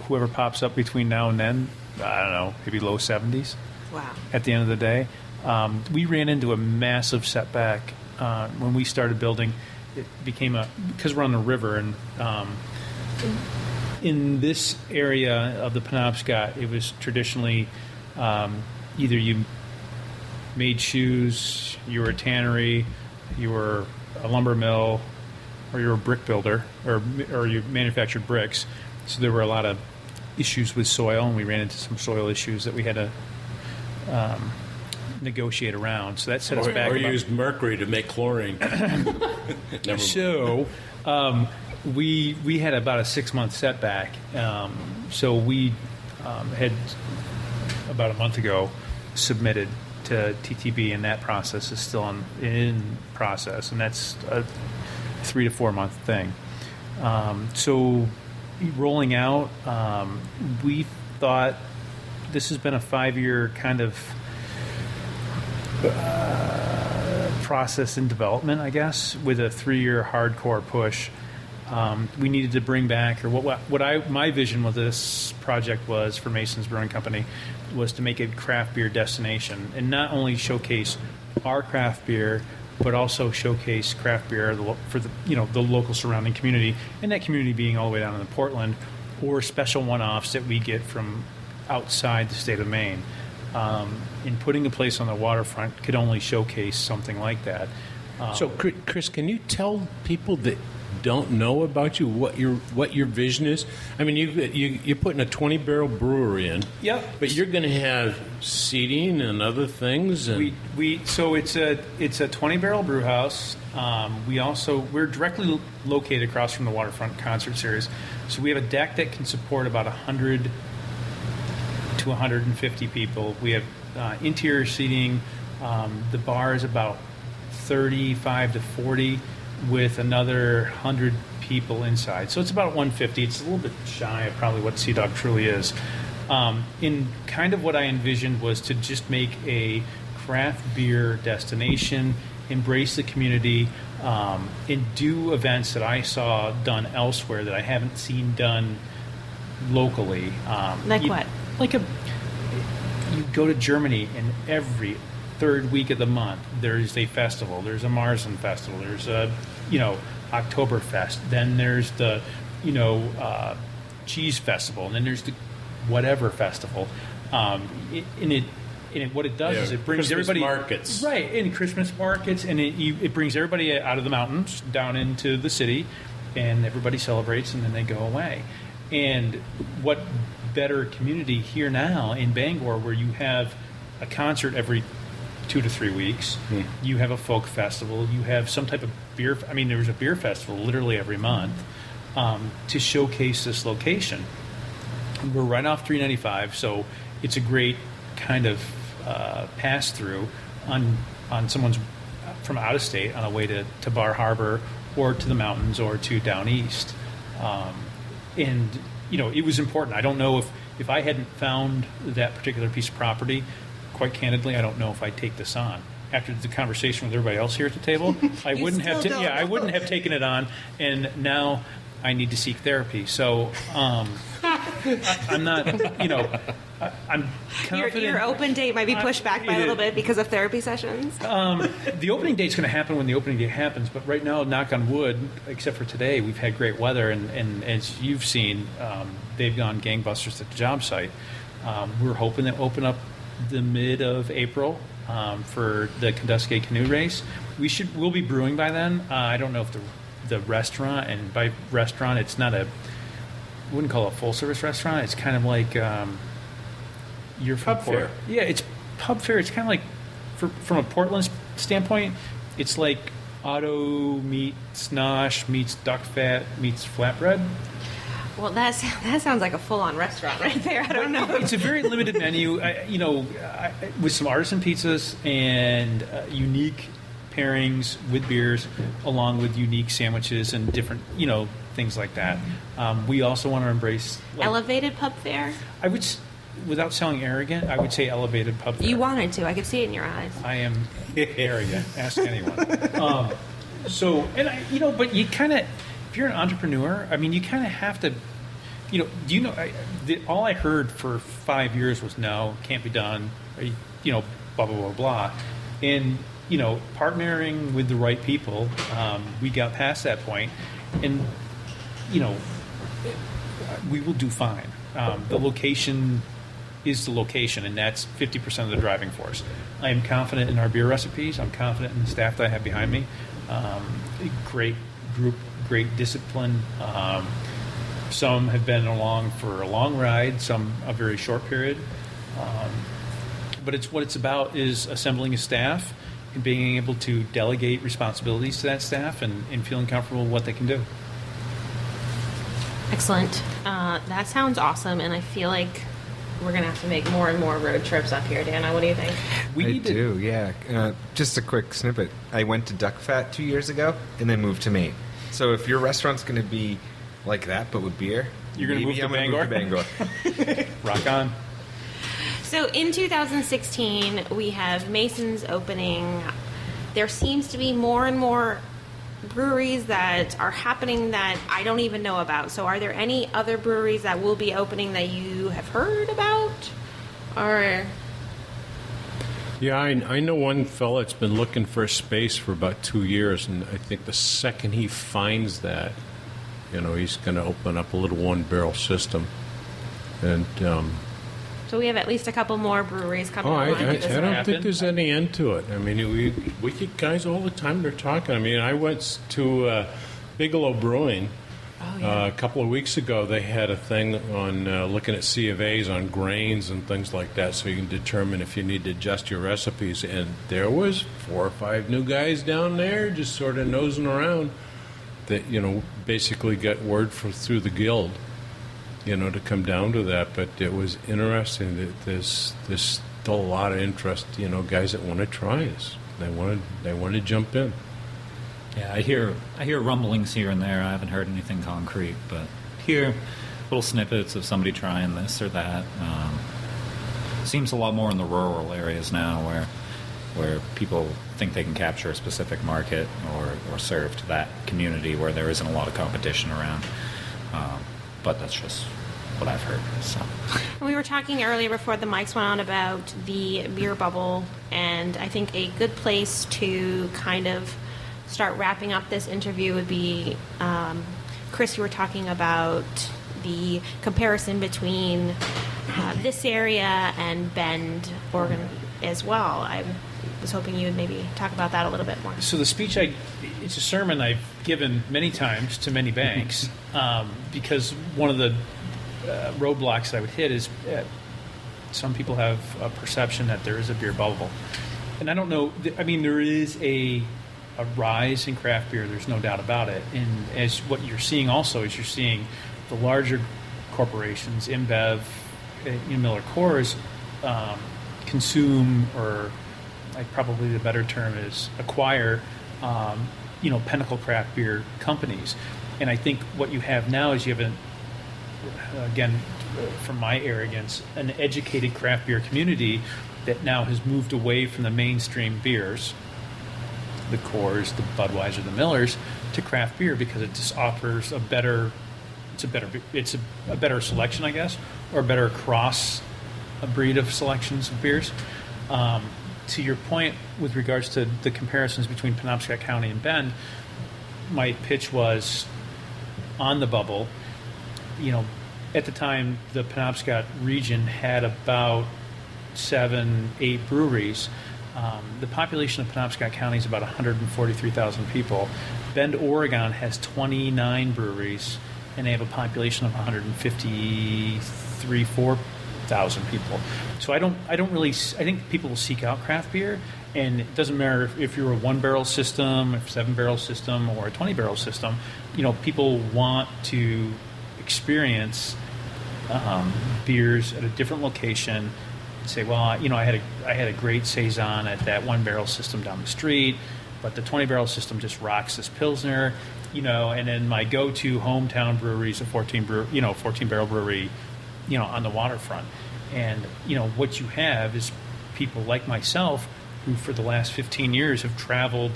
[SPEAKER 4] whoever pops up between now and then. I don't know, maybe low 70s.
[SPEAKER 1] Wow.
[SPEAKER 4] At the end of the day. We ran into a massive setback when we started building. It became because we're on the river, and in this area of the Penobscot, it was traditionally either you made shoes, you were a tannery, you were a lumber mill, or you were a brick builder, or you manufactured bricks. So there were a lot of issues with soil, and we ran into some soil issues that we had to negotiate around. So that set us back.
[SPEAKER 2] Or used mercury to make chlorine. Never
[SPEAKER 4] So we had about a 6-month setback. So we had about a month ago submitted to TTB, and that process is still in process, and that's a 3 to 4 month thing. So rolling out, we thought this has been a 5-year kind of process in development, I guess, with a 3-year hardcore push. We needed to bring back, or my vision with this project was for Mason's Brewing Company was to make a craft beer destination and not only showcase our craft beer, but also showcase craft beer for the local surrounding community, and that community being all the way down in Portland, or special one-offs that we get from outside the state of Maine. And putting a place on the waterfront could only showcase something like that.
[SPEAKER 2] So, Chris, can you tell people that don't know about you what your vision is? I mean, you're putting a 20-barrel brewery in.
[SPEAKER 4] Yep.
[SPEAKER 2] But you're going to have seating and other things. And
[SPEAKER 4] So it's a 20-barrel brew house. We're directly located across from the waterfront concert series. So we have a deck that can support about 100 to 150 people. We have interior seating. The bar is about 35 to 40 with another 100 people inside. So it's about 150. It's a little bit shy of probably what Sea Dog truly is. In kind of what I envisioned was to just make a craft beer destination, embrace the community, and do events that I saw done elsewhere that I haven't seen done locally.
[SPEAKER 1] What?
[SPEAKER 4] You go to Germany, and every third week of the month there's a festival. There's a Marzen festival. There's a Oktoberfest. Then there's the cheese festival, and then there's the whatever festival. What it does is it brings
[SPEAKER 2] Christmas
[SPEAKER 4] everybody
[SPEAKER 2] markets,
[SPEAKER 4] right, in Christmas markets, and it brings everybody out of the mountains down into the city, and everybody celebrates, and then they go away. And what better community here now in Bangor, where you have a concert every 2 to 3 weeks, you have a folk festival, you have some type of beer. I mean, there's a beer festival literally every month to showcase this location. We're right off 395, so it's a great kind of pass through on someone's from out of state on a way to Bar Harbor or to the mountains or to down east. And it was important. I don't know if I hadn't found that particular piece of property, quite candidly, I don't know if I'd take this on. After the conversation with everybody else here at the table, I wouldn't have. I wouldn't have taken it on, and now I need to seek therapy. So I'm not. I'm confident.
[SPEAKER 1] Your open date might be pushed back by a little bit because of therapy sessions.
[SPEAKER 4] The opening date's going to happen when the opening date happens, but right now, knock on wood, except for today, we've had great weather, and as you've seen, they've gone gangbusters at the job site. We're hoping to open up the mid of April for the Penobscot canoe race. We'll be brewing by then. I don't know if the restaurant, and by restaurant, it's not I wouldn't call it a full service restaurant. It's kind of like you're from
[SPEAKER 2] Pub fare.
[SPEAKER 4] Yeah, it's pub fare. It's kind of like from a Portland standpoint, it's like Otto meets Nosh meets duck fat meets flatbread.
[SPEAKER 1] Well, that sounds like a full-on restaurant right there. I don't know.
[SPEAKER 4] It's a very limited menu, with some artisan pizzas and unique pairings with beers, along with unique sandwiches and different, things like that. We also want to embrace
[SPEAKER 1] Elevated pub fare?
[SPEAKER 4] I would, without sounding arrogant, I would say elevated pub fare.
[SPEAKER 1] You wanted to. I could see it in your eyes.
[SPEAKER 4] I am arrogant. Ask anyone. But you kind of, if you're an entrepreneur, you kind of have to, all I heard for 5 years was no, can't be done, blah, blah, blah, blah. And, partnering with the right people, we got past that point, and, we will do fine. The location is the location, and that's 50% of the driving force. I am confident in our beer recipes. I'm confident in the staff that I have behind me. Great group, great discipline. Some have been along for a long ride, some a very short period. But what it's about is assembling a staff and being able to delegate responsibilities to that staff and feeling comfortable with what they can do.
[SPEAKER 1] Excellent. That sounds awesome, and I feel like we're going to have to make more and more road trips up here. Dana, what do you think?
[SPEAKER 5] I do, yeah. Just a quick snippet. I went to Duck Fat 2 years ago and then moved to Maine. So if your restaurant's going to be like that, but with beer,
[SPEAKER 4] you're going to move to Bangor? Rock on.
[SPEAKER 1] So in 2016, we have Mason's opening. There seems to be more and more breweries that are happening that I don't even know about. So are there any other breweries that will be opening that you have heard about? Or...
[SPEAKER 2] Yeah, I know one fella that's been looking for a space for about 2 years, and I think the second he finds that, he's going to open up a little one-barrel system. And
[SPEAKER 1] so we have at least a couple more breweries coming
[SPEAKER 2] I
[SPEAKER 1] along.
[SPEAKER 2] don't think there's any end to it. We get guys all the time, they're talking. I went to Bigelow Brewing. A couple of weeks ago, they had a thing on looking at C of A's on grains and things like that, so you can determine if you need to adjust your recipes. And there was 4 or 5 new guys down there just sort of nosing around that basically got word through the guild, to come down to that. But it was interesting that there's still a lot of interest. Guys that want to try this, they want to jump in.
[SPEAKER 3] Yeah, I hear rumblings here and there. I haven't heard anything concrete, but hear little snippets of somebody trying this or that. Seems a lot more in the rural areas now, where people think they can capture a specific market or serve to that community where there isn't a lot of competition around. But that's just what I've heard. So.
[SPEAKER 1] We were talking earlier before the mics went on about the beer bubble, and I think a good place to kind of start wrapping up this interview would be, Chris, you were talking about the comparison between this area and Bend, Oregon as well. I was hoping you would maybe talk about that a little bit more.
[SPEAKER 4] So the speech, it's a sermon I've given many times to many banks, because one of the roadblocks that I would hit is some people have a perception that there is a beer bubble. And I don't know, there is a rise in craft beer, there's no doubt about it. And as what you're seeing also is you're seeing the larger corporations, InBev, Miller Coors, consume, or probably the better term is acquire, Pinnacle craft beer companies. And I think what you have now is you have again, from my arrogance, an educated craft beer community that now has moved away from the mainstream beers, the Coors, the Budweiser, the Millers, to craft beer because it just offers a better selection, I guess, or a better cross a breed of selections of beers. To your point with regards to the comparisons between Penobscot County and Bend, my pitch was on the bubble. At the time, the Penobscot region had about 7-8 breweries. The population of Penobscot County is about 143,000 people. Bend, Oregon has 29 breweries, and they have a population of 4,000 people. So I think people will seek out craft beer, and it doesn't matter if you're a 1-barrel system, a 7-barrel system, or a 20-barrel system. People want to experience beers at a different location. Say, well, I had a great saison at that 1-barrel system down the street, but the 20-barrel system just rocks this Pilsner, and then my go-to hometown brewery is a 14-barrel brewery, on the waterfront. And, what you have is people like myself who for the last 15 years have traveled,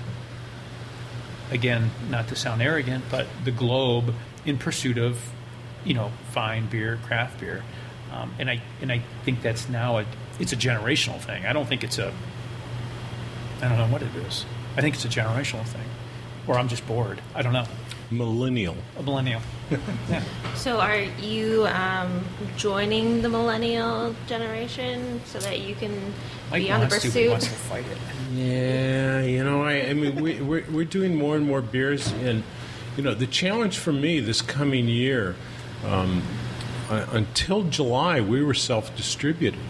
[SPEAKER 4] again, not to sound arrogant, but the globe in pursuit of, fine beer, craft beer. And I think that's now it's a generational thing. I don't think I don't know what it is. I think it's a generational thing. Or I'm just bored. I don't know.
[SPEAKER 2] Millennial.
[SPEAKER 4] A millennial. Yeah.
[SPEAKER 1] So are you joining the millennial generation so that you can
[SPEAKER 4] Mike
[SPEAKER 1] be on the
[SPEAKER 4] wants
[SPEAKER 1] pursuit?
[SPEAKER 4] wants to fight it.
[SPEAKER 2] Yeah, I mean, we're doing more and more beers, and the challenge for me this coming year, until July, we were self-distributed.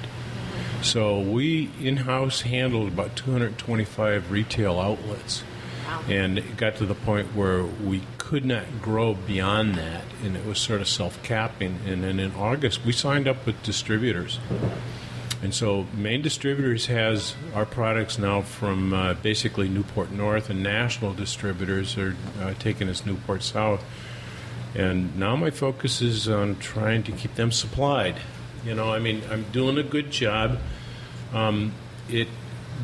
[SPEAKER 2] So we in-house handled about 225 retail outlets.
[SPEAKER 1] Wow.
[SPEAKER 2] And it got to the point where we could not grow beyond that, and it was sort of self-capping. And then in August, we signed up with distributors. And so Maine Distributors has our products now from basically Newport North, and national distributors are taking us Newport South. And now my focus is on trying to keep them supplied. I'm doing a good job. It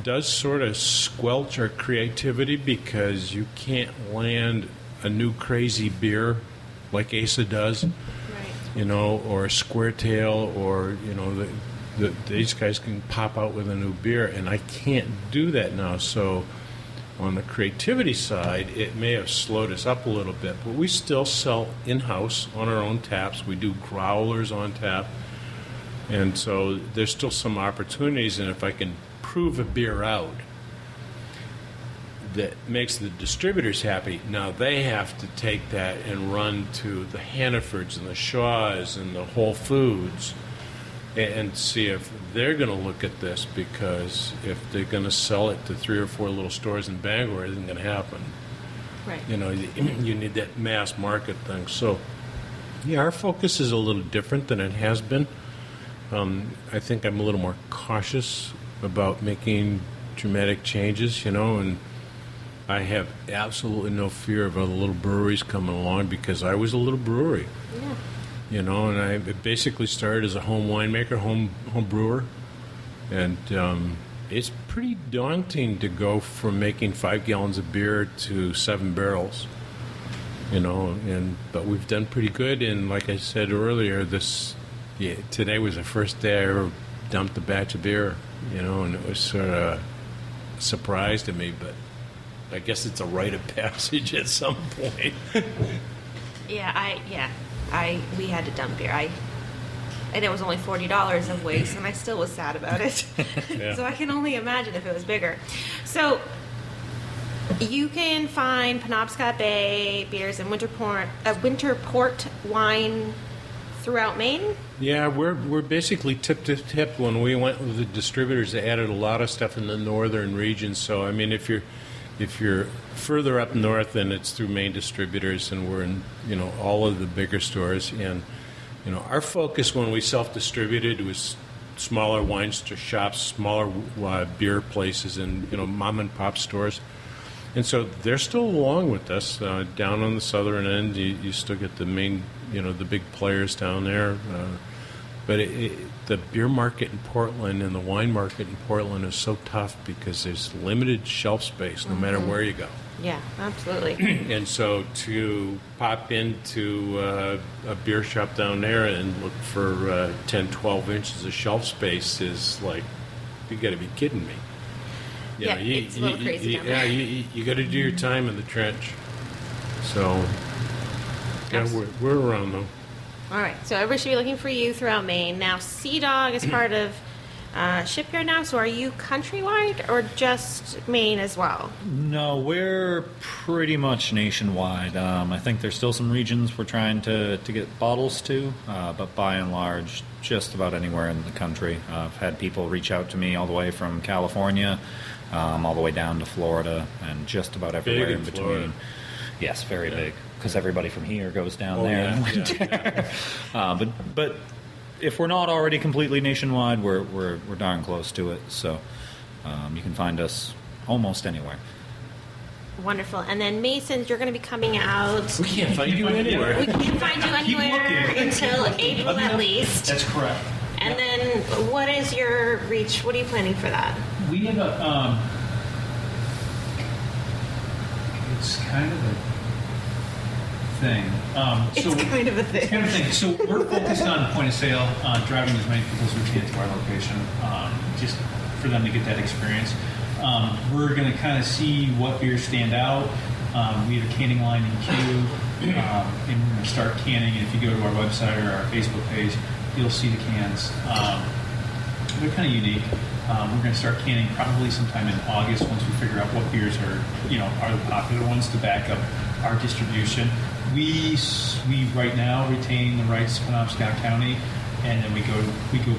[SPEAKER 2] does sort of squelch our creativity because you can't land a new crazy beer like Asa does,
[SPEAKER 1] Right.
[SPEAKER 2] or a Square Tail, or, these guys can pop out with a new beer, and I can't do that now. So on the creativity side, it may have slowed us up a little bit, but we still sell in-house on our own taps. We do growlers on tap. And so there's still some opportunities, and if I can prove a beer out that makes the distributors happy, now they have to take that and run to the Hannafords and the Shaws and the Whole Foods and see if they're going to look at this, because if they're going to sell it to 3 or 4 little stores in Bangor, it isn't going to happen.
[SPEAKER 1] Right.
[SPEAKER 2] You need that mass market thing. So, yeah, our focus is a little different than it has been. I think I'm a little more cautious about making dramatic changes, and I have absolutely no fear of other little breweries coming along, because I was a little brewery.
[SPEAKER 1] Yeah.
[SPEAKER 2] And I basically started as a home winemaker, home brewer, and it's pretty daunting to go from making 5 gallons of beer to 7 barrels. But we've done pretty good, and like I said earlier, today was the first day I ever dumped a batch of beer, and it was sort of a surprise to me, but I guess it's a rite of passage at some point.
[SPEAKER 1] We had to dump beer. And it was only $40 of waste, and I still was sad about it.
[SPEAKER 2] Yeah.
[SPEAKER 1] So I can only imagine if it was bigger. So you can find Penobscot Bay beers and winter port wine throughout Maine.
[SPEAKER 2] Yeah, we're basically tip to tip. When we went with the distributors, they added a lot of stuff in the northern region. So I mean, if you're further up north, then it's through Maine Distributors, and we're in all of the bigger stores. And our focus when we self-distributed was smaller wine shops, smaller beer places, and mom and pop stores. And so they're still along with us. Down on the southern end, you still get the main, the big players down there. But the beer market in Portland and the wine market in Portland is so tough because there's limited shelf space no matter where you go.
[SPEAKER 1] Yeah, absolutely.
[SPEAKER 2] And so to pop into a beer shop down there and look for 10, 12 inches of shelf space is like, you got to be kidding me.
[SPEAKER 1] It's a little crazy down there.
[SPEAKER 2] You got to do your time in the trench. So, yeah, we're around though.
[SPEAKER 1] All right, so everybody should be looking for you throughout Maine. Now, Sea Dog is part of Shipyard now, so are you countrywide or just Maine as well?
[SPEAKER 3] No, we're pretty much nationwide. I think there's still some regions we're trying to get bottles to, but by and large, just about anywhere in the country. I've had people reach out to me all the way from California, all the way down to Florida, and just about everywhere
[SPEAKER 2] Big
[SPEAKER 3] in between.
[SPEAKER 2] Florida.
[SPEAKER 3] Yes, very big, because everybody from here goes down there in the winter. But if we're not already completely nationwide, we're darn close to it. So you can find us almost anywhere.
[SPEAKER 1] Wonderful. And then Masons, you're going to be coming out.
[SPEAKER 2] We can't find you anywhere.
[SPEAKER 1] We can't find you anywhere until April at least.
[SPEAKER 4] That's correct.
[SPEAKER 1] And then what is your reach? What are you planning for that?
[SPEAKER 4] We have a, it's kind of a thing.
[SPEAKER 1] It's kind of a thing.
[SPEAKER 4] It's kind of a thing. So we're focused on point of sale, driving as many people as we can to our location, just for them to get that experience. We're going to kind of see what beers stand out. We have a canning line in queue, and we're going to start canning. And if you go to our website or our Facebook page, you'll see the cans. They're kind of unique. We're going to start canning probably sometime in August once we figure out what beers are the popular ones to back up our distribution. We right now retain the rights to Penobscot County, and then we go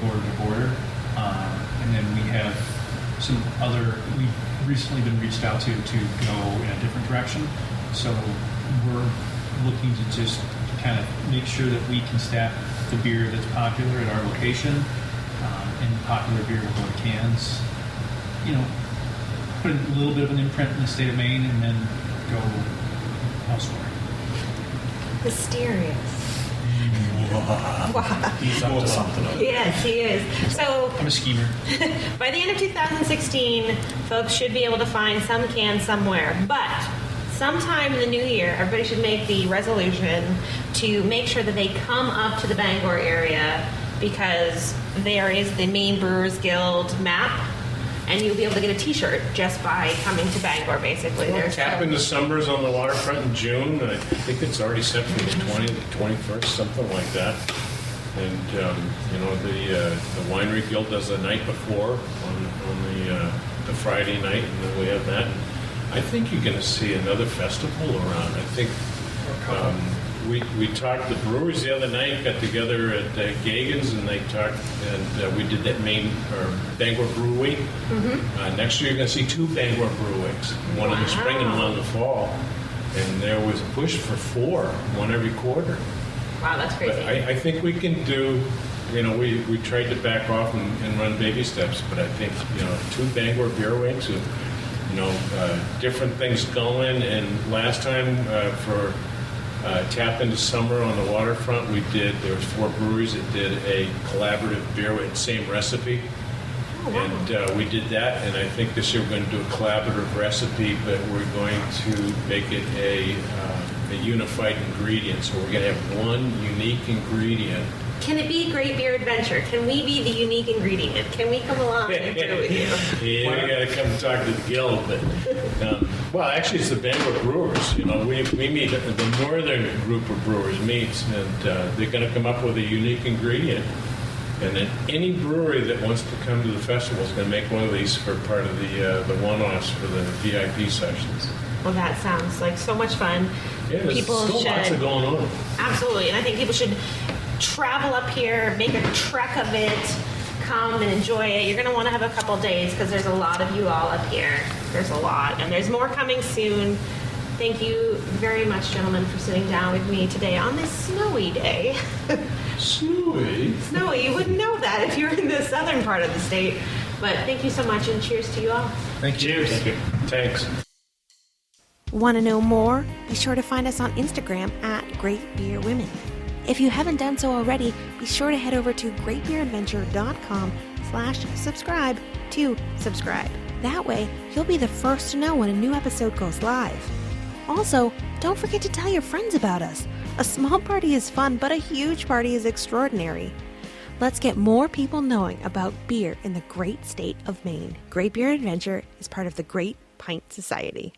[SPEAKER 4] border to border, and then we have some other. We've recently been reached out to go in a different direction, so we're looking to just kind of make sure that we can staff the beer that's popular at our location, and the popular beer will go to cans. Put a little bit of an imprint in the state of Maine, and then go elsewhere.
[SPEAKER 1] Mysterious.
[SPEAKER 3] He's up to something.
[SPEAKER 1] Yes, he is. So
[SPEAKER 4] I'm a schemer.
[SPEAKER 1] by the end of 2016, folks should be able to find some cans somewhere. But sometime in the new year, everybody should make the resolution to make sure that they come up to the Bangor area, because there is the Maine Brewers Guild map, and you'll be able to get a T-shirt just by coming to Bangor, basically. There's
[SPEAKER 2] Tap into Summers on the waterfront in June. I think it's already set for the 20th, the 21st, something like that. And, the Winery Guild does the night before on the Friday night, and then we have that. And I think you're going to see another festival around. I think we talked, the breweries the other night got together at Gagan's, and they talked, and we did that Bangor Brew Week. Mm-hmm. Next year you're going to see 2 Bangor Brew Weeks, one in the spring and one in the fall. And there was a push for 4, one every quarter.
[SPEAKER 1] Wow, that's crazy.
[SPEAKER 2] But I think we can do, we tried to back off and run baby steps, but I think, 2 Bangor Beer Weeks with, different things going. And last time for Tap into Summer on the waterfront, there was 4 breweries that did a collaborative beer with the same recipe.
[SPEAKER 1] Oh, wow.
[SPEAKER 2] And we did that, and I think this year we're going to do a collaborative recipe, but we're going to make it a unified ingredient. So we're going to have one unique ingredient.
[SPEAKER 1] Can it be a great beer adventure? Can we be the unique ingredient? Can we come along and do it with you?
[SPEAKER 2] Yeah, we got to come talk to the guild. But well, actually, it's the Bangor Brewers. We meet, the northern group of brewers meets, and they're going to come up with a unique ingredient. And then any brewery that wants to come to the festival is going to make one of these for part of the one-offs for the VIP sessions.
[SPEAKER 1] Well, that sounds like so much fun.
[SPEAKER 2] Yeah, there's still lots of going on.
[SPEAKER 1] Absolutely, and I think people should travel up here, make a trek of it, come and enjoy it. You're going to want to have a couple days because there's a lot of you all up here. There's a lot, and there's more coming soon. Thank you very much, gentlemen, for sitting down with me today on this snowy day.
[SPEAKER 2] Snowy?
[SPEAKER 1] Snowy. You wouldn't know that if you were in the southern part of the state. But thank you so much, and cheers to you all.
[SPEAKER 2] Thank you. Cheers. Thank you. Thanks.
[SPEAKER 1] Want to know more? Be sure to find us on Instagram at Great Beer Women. If you haven't done so already, be sure to head over to greatbeeradventure.com/subscribe to subscribe. That way, you'll be the first to know when a new episode goes live. Also, don't forget to tell your friends about us. A small party is fun, but a huge party is extraordinary. Let's get more people knowing about beer in the great state of Maine. Great Beer Adventure is part of the Great Pint Society.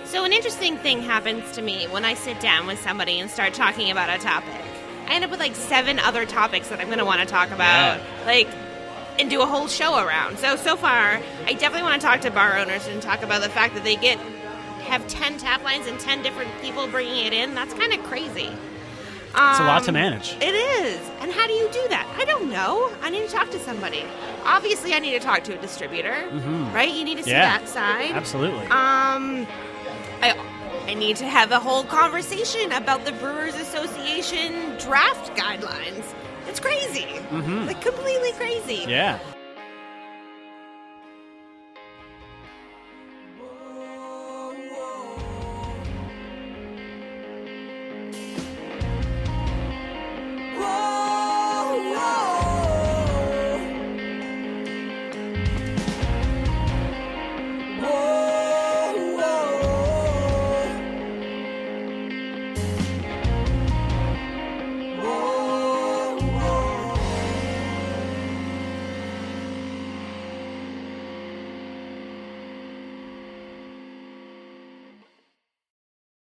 [SPEAKER 1] So an interesting thing happens to me when I sit down with somebody and start talking about a topic. I end up with like 7 other topics that I'm going to want to talk about, and do a whole show around. So far, I definitely want to talk to bar owners and talk about the fact that they have 10 tap lines and 10 different people bringing it in. That's kind of crazy.
[SPEAKER 6] It's a lot to manage.
[SPEAKER 1] It is. And how do you do that? I don't know. I need to talk to somebody. Obviously, I need to talk to a distributor, right? You need to see that side.
[SPEAKER 6] Absolutely.
[SPEAKER 1] I need to have a whole conversation about the Brewers Association draft guidelines. It's crazy. Like, completely crazy.
[SPEAKER 6] Yeah.